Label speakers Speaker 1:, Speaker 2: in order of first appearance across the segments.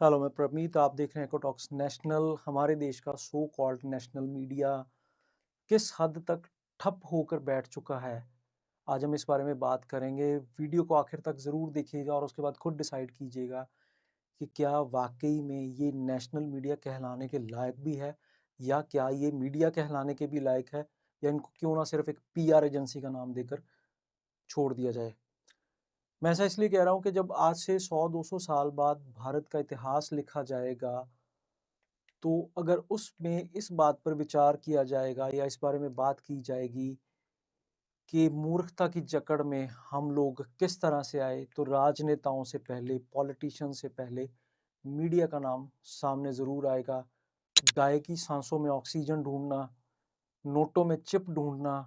Speaker 1: Hello, मैं प्रमीत। आप देख रहे हैं इकोटॉक्स नेशनल। हमारे देश का सो कॉल्ड नेशनल मीडिया किस हद तक ठप होकर बैठ चुका है, आज हम इस बारे में बात करेंगे। वीडियो को आखिर तक ज़रूर देखिएगा और उसके बाद खुद डिसाइड कीजिएगा कि क्या वाकई में ये नेशनल मीडिया कहलाने के लायक भी है, या क्या ये मीडिया कहलाने के भी लायक है, या इनको क्यों ना सिर्फ एक पीआर एजेंसी का नाम देकर छोड़ दिया जाए। मैं ऐसा इसलिए कह रहा हूँ कि जब आज से 100-200 साल बाद भारत का इतिहास लिखा जाएगा, तो अगर उसमें इस बात पर विचार किया जाएगा या इस बारे में बात की जाएगी कि मूर्खता की जकड़ में हम लोग किस तरह से आए, तो राजनेताओं से पहले, पॉलिटिशियन से पहले मीडिया का नाम सामने ज़रूर आएगा। गाय की सांसों में ऑक्सीजन ढूंढना, नोटों में चिप ढूंढना,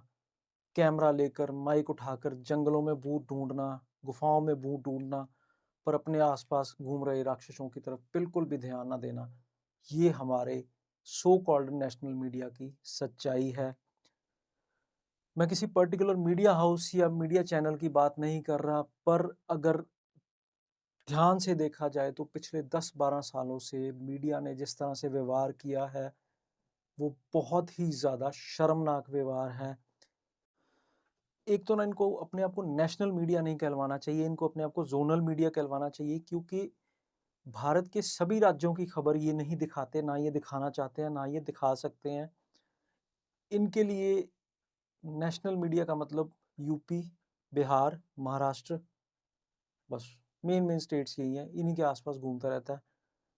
Speaker 1: कैमरा लेकर माइक उठाकर जंगलों में भूत ढूंढना, गुफाओं में भूत ढूंढना, पर अपने आसपास घूम रहे राक्षसों की तरफ बिल्कुल भी ध्यान ना देना, ये हमारे सो कॉल्ड नेशनल मीडिया की सच्चाई है। मैं किसी पर्टिकुलर मीडिया हाउस या मीडिया चैनल की बात नहीं कर रहा, पर अगर ध्यान से देखा जाए तो पिछले 10-12 सालों से मीडिया ने जिस तरह से व्यवहार किया है, वो बहुत ही ज़्यादा शर्मनाक व्यवहार है। एक तो ना इनको अपने आप को नेशनल मीडिया नहीं कहलवाना चाहिए, इनको अपने आप को ज़ोनल मीडिया कहलवाना चाहिए, क्योंकि भारत के सभी राज्यों की खबर ये नहीं दिखाते, ना ये दिखाना चाहते हैं, ना ये दिखा सकते हैं। इनके लिए नेशनल मीडिया का मतलब यूपी, बिहार, महाराष्ट्र, बस मेन स्टेट्स यही हैं, इन्हीं के आसपास घूमता रहता है।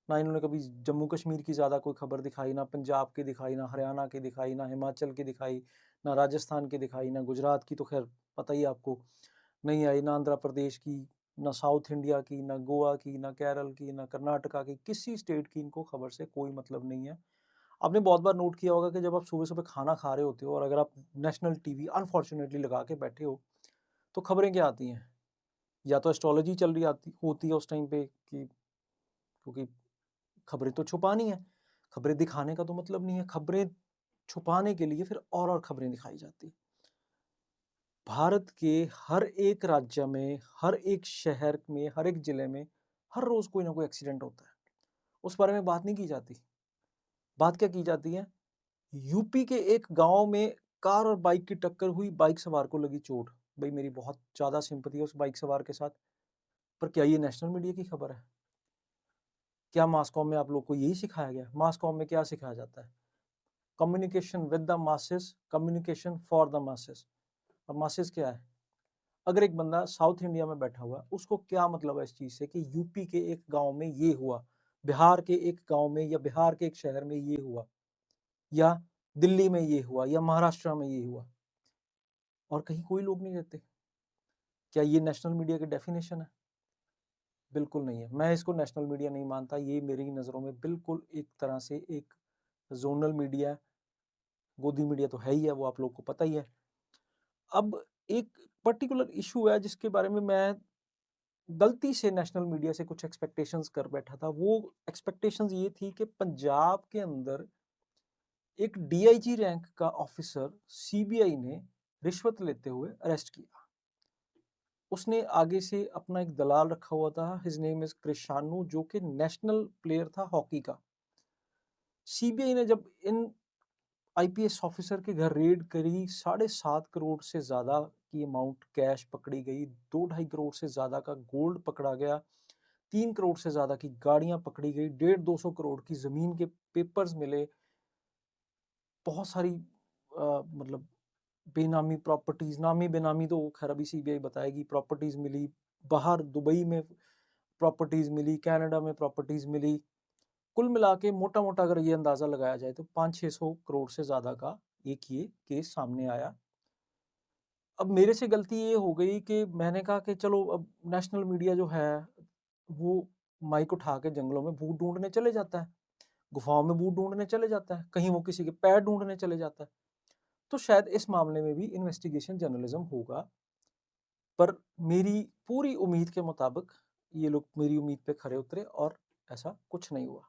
Speaker 1: ना इन्होंने कभी जम्मू कश्मीर की ज़्यादा कोई खबर दिखाई, ना पंजाब की दिखाई, ना हरियाणा की दिखाई, ना हिमाचल की दिखाई, ना राजस्थान की दिखाई, ना गुजरात की, तो खैर पता ही आपको नहीं आई, ना आंध्र प्रदेश की, ना साउथ इंडिया की, ना गोवा की, ना केरल की, ना कर्नाटका की, किसी स्टेट की इनको खबर से कोई मतलब नहीं है। आपने बहुत बार नोट किया होगा कि जब आप सुबह सुबह खाना खा रहे होते हो और अगर आप नेशनल टीवी अनफॉर्चुनेटली लगा के बैठे हो, तो खबरें क्या आती हैं? या तो एस्ट्रोलॉजी चल रही आती होती है उस टाइम पे, कि क्योंकि खबरें तो छुपानी है, खबरें दिखाने का तो मतलब नहीं है, खबरें छुपाने के लिए फिर और खबरें दिखाई जाती हैं। भारत के हर एक राज्य में, हर एक शहर में, हर एक जिले में हर रोज कोई ना कोई एक्सीडेंट होता है, उस बारे में बात नहीं की जाती। बात क्या की जाती है? यूपी के एक गांव में कार और बाइक की टक्कर हुई, बाइक सवार को लगी चोट। भाई, मेरी बहुत ज्यादा सिंपैथी है उस बाइक सवार के साथ, पर क्या ये नेशनल मीडिया की खबर है? क्या मास कॉम में आप लोग को यही सिखाया गया? मास कॉम में क्या सिखाया जाता है? Communication with the masses, communication for the masses. अब मासेस क्या है? अगर एक बंदा साउथ इंडिया में बैठा हुआ है, उसको क्या मतलब है इस चीज से कि यूपी के एक गांव में ये हुआ, बिहार के एक गांव में या बिहार के एक शहर में ये हुआ, या दिल्ली में ये हुआ, या महाराष्ट्र में ये हुआ, और कहीं कोई लोग नहीं रहते? क्या ये नेशनल मीडिया की डेफिनेशन है? बिल्कुल नहीं है। मैं इसको नेशनल मीडिया नहीं मानता। ये मेरी नज़रों में बिल्कुल एक तरह से एक जोनल मीडिया है। गोदी मीडिया तो है ही है, वो आप लोग को पता ही है। अब एक पर्टिकुलर इशू है जिसके बारे में मैं गलती से नेशनल मीडिया से कुछ एक्सपेक्टेशंस कर बैठा था। वो एक्सपेक्टेशंस ये थी कि पंजाब के अंदर एक डीआईजी रैंक का ऑफिसर सीबीआई ने रिश्वत लेते हुए अरेस्ट किया। उसने आगे से अपना एक दलाल रखा हुआ था, हिज नेम इज कृषाणु, जो कि नेशनल प्लेयर था हॉकी का। सीबीआई ने जब इन आईपीएस ऑफिसर के घर रेड करी, 7.5 करोड़ से ज्यादा की अमाउंट कैश पकड़ी गई, 2-2.5 करोड़ से ज्यादा का गोल्ड पकड़ा गया, 3 करोड़ से ज्यादा की गाड़ियां पकड़ी गई, 150-200 करोड़ की जमीन के पेपर्स मिले, बहुत सारी मतलब बेनामी प्रॉपर्टीज, नामी बेनामी तो खैर अभी सीबीआई बताएगी, प्रॉपर्टीज मिली। बाहर दुबई में प्रॉपर्टीज मिली, कनाडा में प्रॉपर्टीज मिली। कुल मिला के मोटा मोटा अगर ये अंदाजा लगाया जाए तो 500-600 करोड़ से ज्यादा का एक ये केस सामने आया। अब मेरे से गलती ये हो गई कि मैंने कहा कि चलो, अब नेशनल मीडिया जो है वो माइक उठा के जंगलों में भूत ढूंढने चले जाता है, गुफाओं में भूत ढूंढने चले जाता है, कहीं वो किसी के पैर ढूंढने चले जाता है। तो शायद इस मामले में भी इन्वेस्टिगेशन जर्नलिज्म होगा। पर मेरी पूरी उम्मीद के मुताबिक ये लोग मेरी उम्मीद पे खरे उतरे और ऐसा कुछ नहीं हुआ।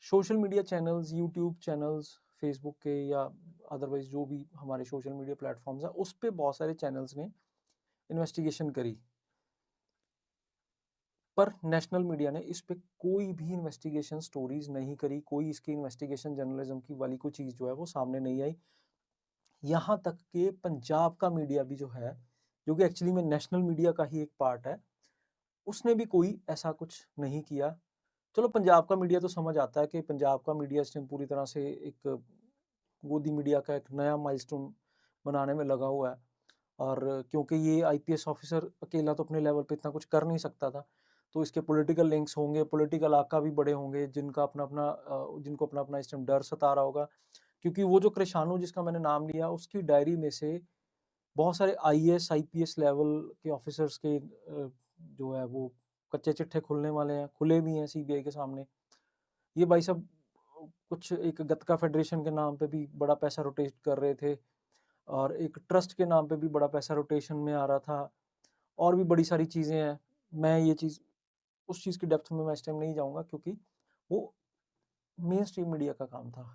Speaker 1: Social media channels, YouTube channels, Facebook के या अदरवाइज जो भी हमारे सोशल मीडिया प्लेटफॉर्म्स हैं, उस पे बहुत सारे चैनल्स ने इन्वेस्टिगेशन करी। पर नेशनल मीडिया ने इस पे कोई भी इन्वेस्टिगेशन स्टोरीज नहीं करी, कोई इसकी इन्वेस्टिगेशन जर्नलिज्म की वाली कोई चीज़ जो है वो सामने नहीं आई। यहाँ तक कि पंजाब का मीडिया भी जो है, जो कि एक्चुअली में नेशनल मीडिया का ही एक पार्ट है, उसने भी कोई ऐसा कुछ नहीं किया। चलो पंजाब का मीडिया तो समझ आता है कि पंजाब का मीडिया इस टाइम पूरी तरह से एक गोदी मीडिया का एक नया माइलस्टोन बनाने में लगा हुआ है। और क्योंकि ये आईपीएस ऑफिसर अकेला तो अपने लेवल पे इतना कुछ कर नहीं सकता था, तो इसके पॉलिटिकल लिंक्स होंगे, पॉलिटिकल आका भी बड़े होंगे, जिनको अपना अपना इस टाइम डर सता रहा होगा। क्योंकि वो जो कृषाणु जिसका मैंने नाम लिया, उसकी डायरी में से बहुत सारे आईएएस आईपीएस लेवल के ऑफिसर्स के जो है वो कच्चे चिट्ठे खुलने वाले हैं, खुले भी हैं सीबीआई के सामने। ये भाई साहब कुछ एक गतका फेडरेशन के नाम पे भी बड़ा पैसा रोटेट कर रहे थे, और एक ट्रस्ट के नाम पे भी बड़ा पैसा रोटेशन में आ रहा था, और भी बड़ी सारी चीज़ें हैं। मैं ये चीज़ उस चीज़ की डेप्थ में मैं इस टाइम नहीं जाऊँगा, क्योंकि वो मेन स्ट्रीम मीडिया का काम था।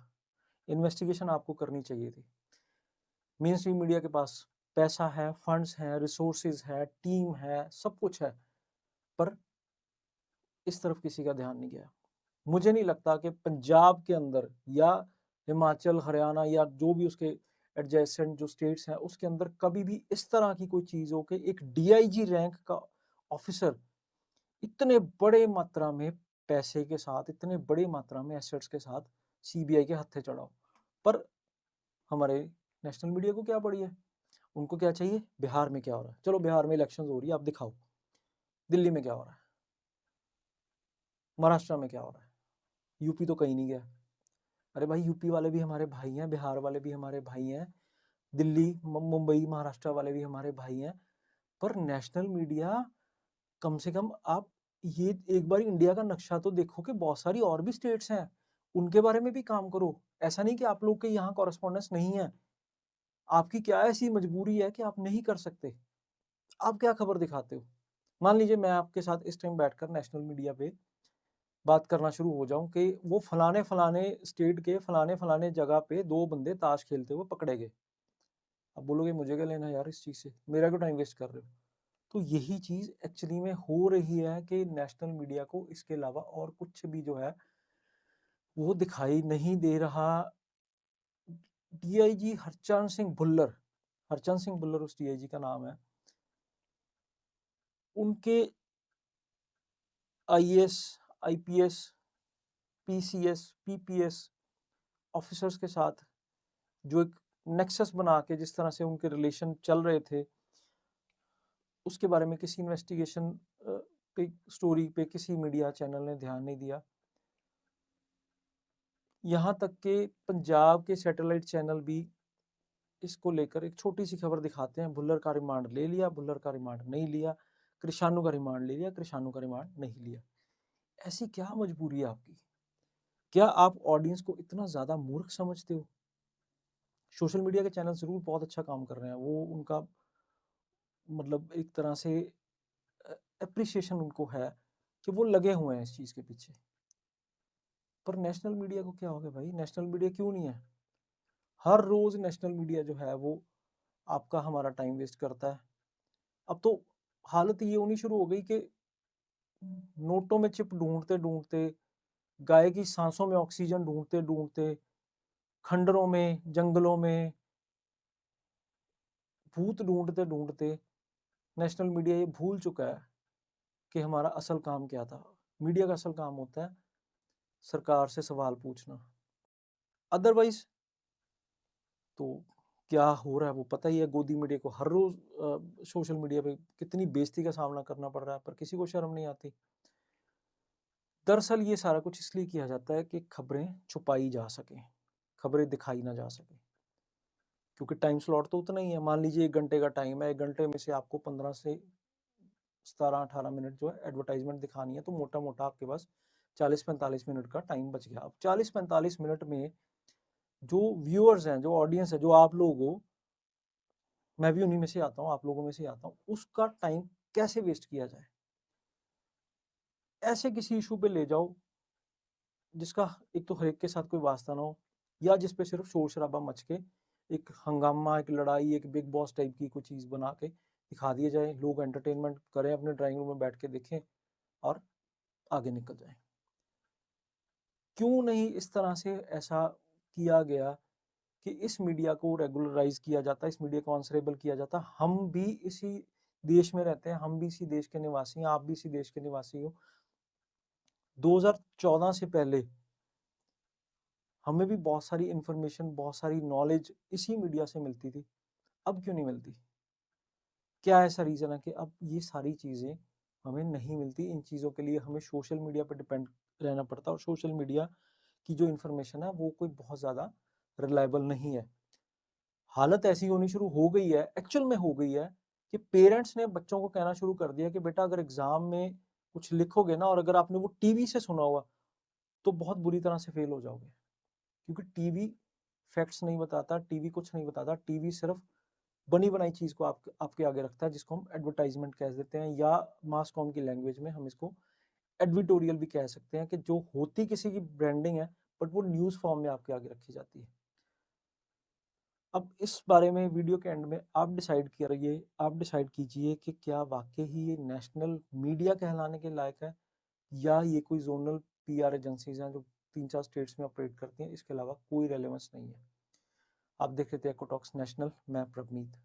Speaker 1: इन्वेस्टिगेशन आपको करनी चाहिए थी। मेन स्ट्रीम मीडिया के पास पैसा है, फंड्स हैं, रिसोर्सेज है, टीम है, सब कुछ है, पर इस तरफ किसी का ध्यान नहीं गया। मुझे नहीं लगता कि पंजाब के अंदर या हिमाचल, हरियाणा या जो भी उसके एडजेसेंट जो स्टेट्स हैं, उसके अंदर कभी भी इस तरह की कोई चीज़ हो कि एक डीआईजी रैंक का ऑफिसर इतने बड़े मात्रा में पैसे के साथ, इतने बड़ी मात्रा में एसेट्स के साथ सीबीआई के हत्थे चढ़ाओ। पर हमारे नेशनल मीडिया को क्या पड़ी है? उनको क्या चाहिए? बिहार में क्या हो रहा है? चलो बिहार में इलेक्शन हो रही है, आप दिखाओ। दिल्ली में क्या हो रहा है? महाराष्ट्र में क्या हो रहा है? यूपी तो कहीं नहीं गया। अरे भाई, यूपी वाले भी हमारे भाई हैं, बिहार वाले भी हमारे भाई हैं, दिल्ली, मुंबई, महाराष्ट्र वाले भी हमारे भाई हैं। पर नेशनल मीडिया, कम से कम आप ये एक बार इंडिया का नक्शा तो देखो कि बहुत सारी और भी स्टेट्स हैं, उनके बारे में भी काम करो। ऐसा नहीं कि आप लोग के यहाँ कॉरेस्पॉन्डेंस नहीं है। आपकी क्या ऐसी मजबूरी है कि आप नहीं कर सकते? आप क्या खबर दिखाते हो? मान लीजिए मैं आपके साथ इस टाइम बैठकर नेशनल मीडिया पे बात करना शुरू हो जाऊं कि वो फलाने फलाने स्टेट के फलाने फलाने जगह पे दो बंदे ताश खेलते हुए पकड़े गए। अब बोलोगे मुझे क्या लेना यार इस चीज़ से, मेरा क्यों टाइम वेस्ट कर रहे हो? तो यही चीज़ एक्चुअली में हो रही है कि नेशनल मीडिया को इसके अलावा और कुछ भी जो है वो दिखाई नहीं दे रहा। डीआईजी हरचंद सिंह भुल्लर, हरचंद सिंह भुल्लर उस डीआईजी का नाम है, उनके IAS, IPS, PCS, PPS officers के साथ जो एक नेक्सस बना के जिस तरह से उनके रिलेशन चल रहे थे, उसके बारे में किसी इन्वेस्टिगेशन पे, स्टोरी पे किसी मीडिया चैनल ने ध्यान नहीं दिया। यहाँ तक कि पंजाब के सैटेलाइट चैनल भी इसको लेकर एक छोटी सी खबर दिखाते हैं, भुल्लर का रिमांड ले लिया, भुल्लर का रिमांड नहीं लिया, कृषाणु का रिमांड ले लिया, कृषाणु का रिमांड नहीं लिया। ऐसी क्या मजबूरी है आपकी? क्या आप ऑडियंस को इतना ज़्यादा मूर्ख समझते हो? सोशल मीडिया के चैनल ज़रूर बहुत अच्छा काम कर रहे हैं, वो उनका मतलब एक तरह से एप्रिसिएशन उनको है कि वो लगे हुए हैं इस चीज़ के पीछे। पर नेशनल मीडिया को क्या हो गया भाई? नेशनल मीडिया क्यों नहीं है? हर रोज़ नेशनल मीडिया जो है वो आपका हमारा टाइम वेस्ट करता है। अब तो हालत ये होनी शुरू हो गई कि नोटों में चिप ढूंढते ढूंढते, गाय की सांसों में ऑक्सीजन ढूंढते ढूंढते, खंडरों में, जंगलों में भूत ढूंढते ढूंढते नेशनल मीडिया ये भूल चुका है कि हमारा असल काम क्या था। मीडिया का असल काम होता है सरकार से सवाल पूछना। अदरवाइज तो क्या हो रहा है वो पता ही है। गोदी मीडिया को हर रोज सोशल मीडिया पे कितनी बेइज्जती का सामना करना पड़ रहा है, पर किसी को शर्म नहीं आती। दरअसल ये सारा कुछ इसलिए किया जाता है कि खबरें छुपाई जा सकें, खबरें दिखाई ना जा सकें, क्योंकि टाइम स्लॉट तो उतना ही है। मान लीजिए 1 घंटे का टाइम है, 1 घंटे में से आपको 15 से 17-18 मिनट जो है एडवर्टाइजमेंट दिखानी है, तो मोटा मोटा आपके पास 40-45 मिनट का टाइम बच गया। अब 40-45 मिनट में जो व्यूअर्स हैं, जो ऑडियंस है, जो आप लोग हो, मैं भी उन्हीं में से आता हूँ, आप लोगों में से आता हूँ, उसका टाइम कैसे वेस्ट किया जाए? ऐसे किसी इशू पे ले जाओ जिसका एक तो हर एक के साथ कोई वास्ता ना हो, या जिस पे सिर्फ शोर शराबा मच के एक हंगामा, एक लड़ाई, एक बिग बॉस टाइप की कोई चीज़ बना के दिखा दिया जाए, लोग एंटरटेनमेंट करें, अपने ड्राइंग रूम में बैठ के देखें, और आगे निकल जाएं। क्यों नहीं इस तरह से ऐसा किया गया कि इस मीडिया को रेगुलराइज किया जाता, इस मीडिया को आंसरेबल किया जाता। हम भी इसी देश में रहते हैं, हम भी इसी देश के निवासी हैं, आप भी इसी देश के निवासी हो। 2014 से पहले हमें भी बहुत सारी इंफॉर्मेशन, बहुत सारी नॉलेज इसी मीडिया से मिलती थी। अब क्यों नहीं मिलती? क्या ऐसा रीज़न है कि अब ये सारी चीज़ें हमें नहीं मिलती? इन चीज़ों के लिए हमें सोशल मीडिया पर डिपेंड रहना पड़ता है, और सोशल मीडिया की जो इन्फॉर्मेशन है वो कोई बहुत ज़्यादा रिलायबल नहीं है। हालत ऐसी होनी शुरू हो गई है, एक्चुअल में हो गई है, कि पेरेंट्स ने बच्चों को कहना शुरू कर दिया कि बेटा अगर एग्जाम में कुछ लिखोगे ना, और अगर आपने वो टीवी से सुना हुआ, तो बहुत बुरी तरह से फेल हो जाओगे। क्योंकि टीवी फैक्ट्स नहीं बताता, टीवी कुछ नहीं बताता, टीवी सिर्फ बनी बनाई चीज को आपके आगे रखता है, जिसको हम एडवर्टाइजमेंट कह देते हैं, या मास कॉम की लैंग्वेज में हम इसको एडविटोरियल भी कह सकते हैं, कि जो होती किसी की ब्रांडिंग है, बट वो न्यूज फॉर्म में आपके आगे रखी जाती है। अब इस बारे में वीडियो के एंड में आप डिसाइड कीजिए कि क्या वाकई ही ये नेशनल मीडिया कहलाने के लायक है, या ये कोई जोनल पीआर एजेंसीज हैं जो 3-4 स्टेट्स में ऑपरेट करती हैं, इसके अलावा कोई रेलेवेंस नहीं है। आप देख रहे थे इकोटॉक्स नेशनल, मैं प्रवनीत।